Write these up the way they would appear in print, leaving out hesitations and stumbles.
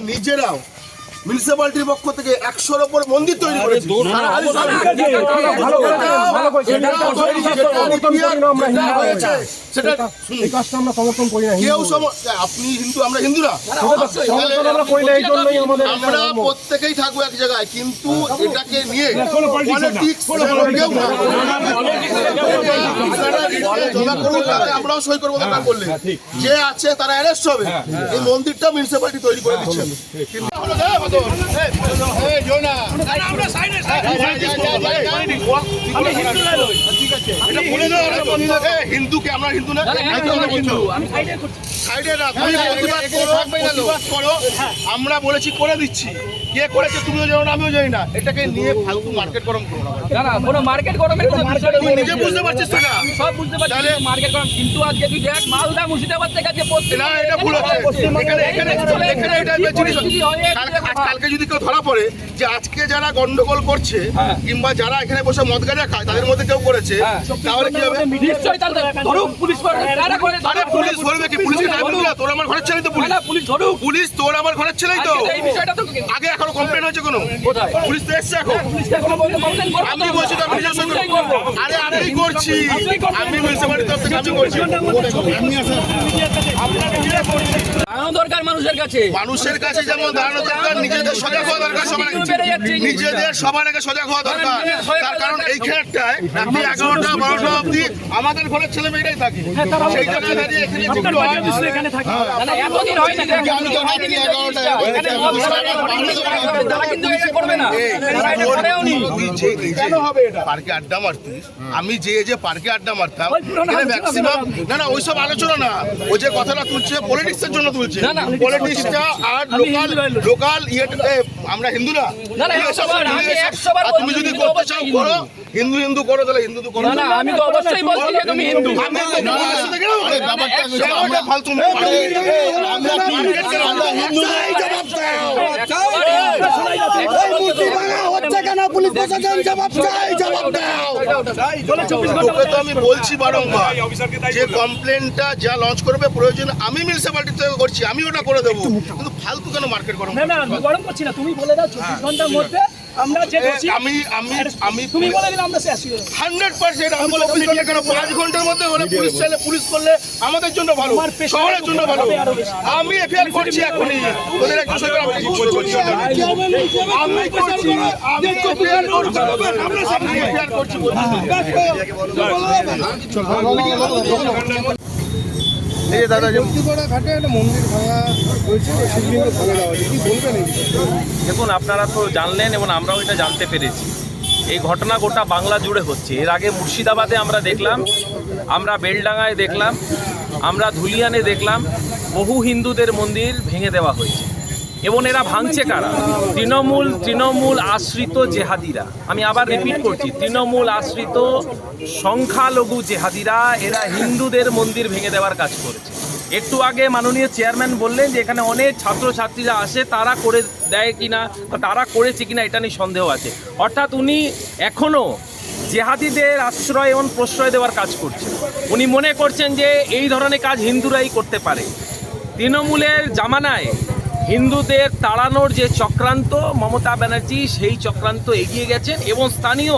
নিজেরাও মিউনিসিপ্যালিটির পক্ষ থেকে 100-র উপর মন্দির তৈরি করেছে। আপনি হিন্দু, আমরা হিন্দু না, আমরা প্রত্যেকেই থাকবো এক জায়গায়, কিন্তু এটাকে নিয়ে আমরাও সই করবো দরকার করলে। যে আছে তারা অ্যারেস্ট হবে। এই মন্দিরটা মিউনিসিপ্যালিটি তৈরি করে দিচ্ছে। হিন্দুকে আমরা হিন্দু না, আমরা বলেছি করে দিচ্ছি। কে করেছে তুমিও জানো না, আমিও জানি না। এটাকে নিয়ে ফালতু মার্কেট গরম করো না। কোনো মার্কেট গরমের নিজে বুঝতে পারছিস না, সব বুঝতে পারছি মার্কেট গরম, কিন্তু আজকে তুই দেখ মালদা মুর্শিদাবাদ থেকে না, এটা ভুল হচ্ছে। কালকে যদি কেউ ধরা পড়ে যে আজকে যারা গন্ডগোল করছে কিংবা যারা এখানে বসে মদ গাঁজা খায় তাদের মধ্যে কেউ করেছে, তাহলে কি হবে? নিশ্চয়ই তাহলে ধরুক, পুলিশ ধরবে কি? পুলিশকে দায়িত্ব দিলা? তোর আমার ঘরের ছেলেই তো পুলিশ ধরুক। পুলিশ তোর আমার ঘরের ছেলেই তো। এই বিষয়টা তো আগে এখনো কমপ্লেন হয়েছে কোনো? পুলিশ তো এসছে এখন। আমি বলছি তো আমি আরে আমি করছি, আমি মিউনিসিপ্যালিটির তরফ থেকে আমি করছি। দাঁড়ানো দরকার মানুষের কাছে, যেমন দাঁড়ানো দরকার, নিজেদের সজাগ হওয়া দরকার, নিজেদের সবার আগে সজাগ হওয়া দরকার। তার কারণ এই ক্ষেত্রটায় রাত্রি 11টা 12টা অবধি আমাদের ঘরের ছেলে মেয়েরাই থাকে। সেই জায়গায় দাঁড়িয়ে এখানে যেগুলো হয় এতদিন হয় না, পার্কে আড্ডা মারতিস, আমি যে পার্কে আড্ডা মারতাম ম্যাক্সিমাম না ওইসব আলোচনা না, ও যে কথাটা তুলছে পলিটিক্স এর জন্য তুলছে। পলিটিক্সটা আর লোকাল আমরা হিন্দু না, তুমি যদি করতে চাও করো, হিন্দু করো, তাহলে হিন্দু করো। আমি তো অবশ্যই বলছি যে তুমি হিন্দু। ফালতু তোকে তো আমি বলছি বারংবার যে কমপ্লেনটা যা লঞ্চ করবে প্রয়োজন আমি মিউনিসিপ্যালিটি থেকে করছি, আমি ওটা করে দেবো, কিন্তু ফালতু কেন মার্কেট গরম? না গরম করছি না, তুমি বলে দাও 24 ঘন্টার মধ্যে আমরা যে আমি তুমি বলে দিলে আমরা শেষ 100% আমি বলে 5 ঘন্টার মধ্যে হলে পুলিশ চাইলে পুলিশ করলে আমাদের জন্য ভালো, শহরের জন্য ভালো। আমি এফআইআর করছি এখনই, ওদের একটা সরকার আমি করছি, এফআইআর করছি। এই দাদা যে ঘাটে একটা মন্দির ভাঙা হয়েছে, শিবলিঙ্গ ভাঙা দেওয়া হয়েছে, কি বলবেন? দেখুন, আপনারা তো জানলেন এবং আমরাও এটা জানতে পেরেছি। এই ঘটনা গোটা বাংলা জুড়ে হচ্ছে। এর আগে মুর্শিদাবাদে আমরা দেখলাম, আমরা বেলডাঙ্গায় দেখলাম, আমরা ধুলিয়ানে দেখলাম, বহু হিন্দুদের মন্দির ভেঙে দেওয়া হয়েছে। এবং এরা ভাঙছে কারা? তৃণমূল আশ্রিত জেহাদিরা। আমি আবার রিপিট করছি, তৃণমূল আশ্রিত সংখ্যালঘু জেহাদিরা এরা হিন্দুদের মন্দির ভেঙে দেওয়ার কাজ করেছে। একটু আগে মাননীয় চেয়ারম্যান বললেন যে এখানে অনেক ছাত্রছাত্রীরা আসে, তারা করে দেয় কিনা বা তারা করেছে কিনা এটা নিয়ে সন্দেহ আছে। অর্থাৎ উনি এখনও জেহাদিদের আশ্রয় এবং প্রশ্রয় দেওয়ার কাজ করছেন। উনি মনে করছেন যে এই ধরনের কাজ হিন্দুরাই করতে পারে। তৃণমূলের জামানায় হিন্দুদের তাড়ানোর যে চক্রান্ত, মমতা ব্যানার্জি সেই চক্রান্ত এগিয়ে গেছেন এবং স্থানীয়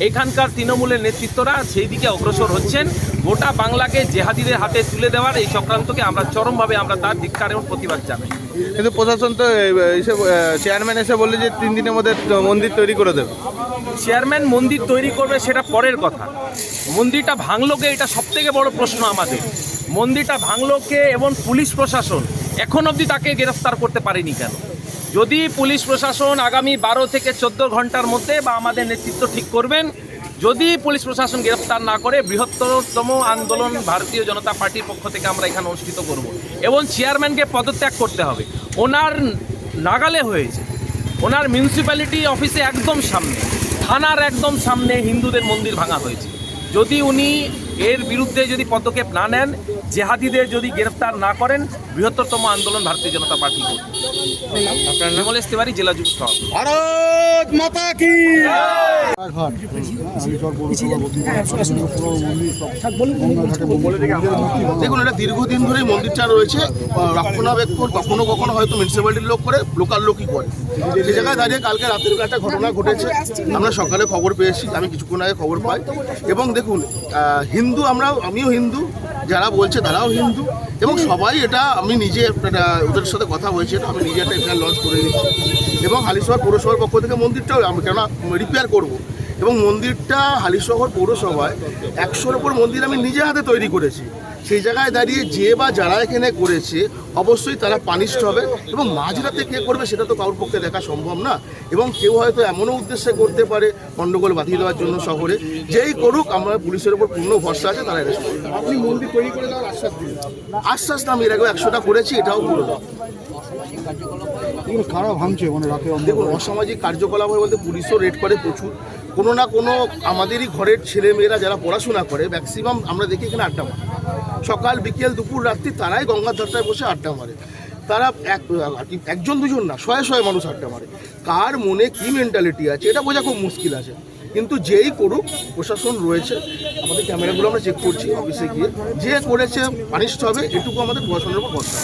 এখানকার তৃণমূলের নেতৃত্বরা সেই দিকে অগ্রসর হচ্ছেন। গোটা বাংলাকে জেহাদিদের হাতে তুলে দেওয়ার এই চক্রান্তকে আমরা চরমভাবে তার ধিক্কার এবং প্রতিবাদ জানাই। কিন্তু প্রশাসন তো চেয়ারম্যান এসে বললে যে 3 দিনের মধ্যে মন্দির তৈরি করে দেবে। চেয়ারম্যান মন্দির তৈরি করবে সেটা পরের কথা, মন্দিরটা ভাঙলো কে এটা সবথেকে বড় প্রশ্ন আমাদের। মন্দিরটা ভাঙলো কে এবং পুলিশ প্রশাসন এখন অবধি তাকে গ্রেফতার করতে পারেনি কেন? যদি পুলিশ প্রশাসন আগামী 12 থেকে 14 ঘন্টার মধ্যে বা আমাদের নেতৃত্ব ঠিক করবেন, যদি পুলিশ প্রশাসন গ্রেফতার না করে বৃহত্তরতম আন্দোলন ভারতীয় জনতা পার্টির পক্ষ থেকে আমরা এখানে অনুষ্ঠিত করব এবং চেয়ারম্যানকে পদত্যাগ করতে হবে। ওনার নাগালে হয়েছে, ওনার মিউনিসিপ্যালিটি অফিসে একদম সামনে, থানার একদম সামনে হিন্দুদের মন্দির ভাঙা হয়েছে। যদি উনি এর বিরুদ্ধে যদি পদক্ষেপ না নেন, জেহাদিদের যদি গ্রেফতার না করেন, বৃহত্তরতম আন্দোলন ভারতীয় জনতা পার্টি করবে। আপনার বিমলেশ তিওয়ারি, জেলা যুব সভাপতি। ভারত মাতা কি দেখুন, এটা দীর্ঘদিন ধরে মন্দিরটা রয়েছে, রক্ষণাবেক্ষণ কখনো কখনো হয়তো মিউনিসিপ্যালিটির লোক করে, লোকাল লোকই করে। সেই জায়গায় দাঁড়িয়ে কালকে রাতের একটা ঘটনা ঘটেছে, আমরা সকালে খবর পেয়েছি, আমি কিছুক্ষণ আগে খবর পাই। এবং দেখুন, হিন্দু আমিও হিন্দু, যারা বলছে তারাও হিন্দু, এবং সবাই এটা আমি নিজে ওদের সাথে কথা হয়েছে, আমি নিজে একটা এফআইআর লঞ্চ করে দিচ্ছি। এবং হালিশহর পৌরসভার পক্ষ থেকে মন্দিরটাও আমি কেন রিপেয়ার করব, এবং মন্দিরটা হালিশহর পৌরসভায় 100-র উপর মন্দির আমি নিজে হাতে তৈরি করেছি। সেই জায়গায় দাঁড়িয়ে যে বা যারা এখানে করেছে অবশ্যই তারা পানিশড হবে, এবং মাঝরাতে কে করবে সেটা তো কারোর পক্ষে দেখা সম্ভব না। এবং কেউ হয়তো এমনও উদ্দেশ্যে করতে পারে গণ্ডগোল বাঁধিয়ে দেওয়ার জন্য শহরে, যেই করুক আমরা পুলিশের উপর পূর্ণ ভরসা আছে, তারা অ্যারেস্ট করবে। আপনি মন্দির তৈরি করে দেওয়ার আশ্বাস দিলেন, আশ্বাস না, আমি এর আগেও 100টা করেছি, এটাও করে দেবো। কারা ভাঙছে মানে রাতে? দেখুন, অসামাজিক কার্যকলাপ হয় বলতে পুলিশও রেড করে প্রচুর। কোনো না কোনো আমাদেরই ঘরের ছেলেমেয়েরা যারা পড়াশোনা করে, ম্যাক্সিমাম আমরা দেখি এখানে আড্ডা মারে, সকাল বিকেল দুপুর রাত্রি তারাই গঙ্গার ধারটায় বসে আড্ডা মারে। তারা একজন দুজন না, শয়ে শয়ে মানুষ আড্ডা মারে। কার মনে কি মেন্টালিটি আছে এটা বোঝা খুব মুশকিল আছে। কিন্তু যেই করুক, প্রশাসন রয়েছে, আমাদের ক্যামেরাগুলো আমরা চেক করছি অফিসে গিয়ে, যে করেছে পানিশড হবে, এটুকু আমাদের প্রশাসনের উপর ভরসা।